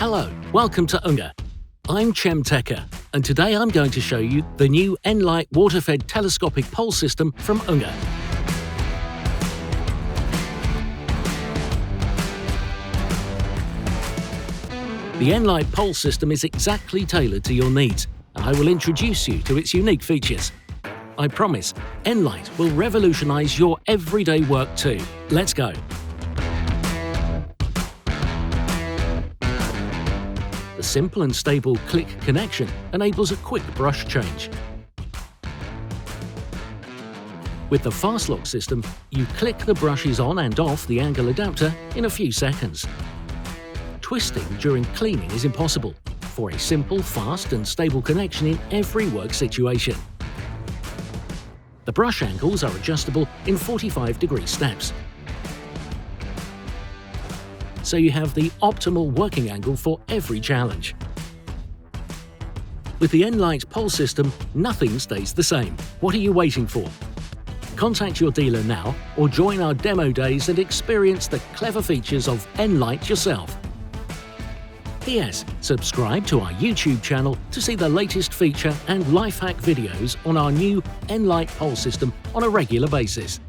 Hello, welcome to UNGER. I'm Chem Techer, and today I'm going to show you the new nLITE water-fed telescopic pole system from UNGER. The nLITE pole system is exactly tailored to your needs, and I will introduce you to its unique features. I promise, nLITE will revolutionise your everyday work too. Let's go! The simple and stable click connection enables a quick brush change. With the FastLock system, you click the brushes on and off the angle adapter in a few seconds. Twisting during cleaning is impossible, for a simple, fast and stable connection in every work situation. The brush angles are adjustable in 45-degree steps, so you have the optimal working angle for every challenge. With the nLITE pole system, nothing stays the same. What are you waiting for? Contact your dealer now or join our demo days and experience the clever features of nLITE yourself. P.S. Subscribe to our YouTube channel to see the latest feature and life hack videos on our new nLITE pole system on a regular basis.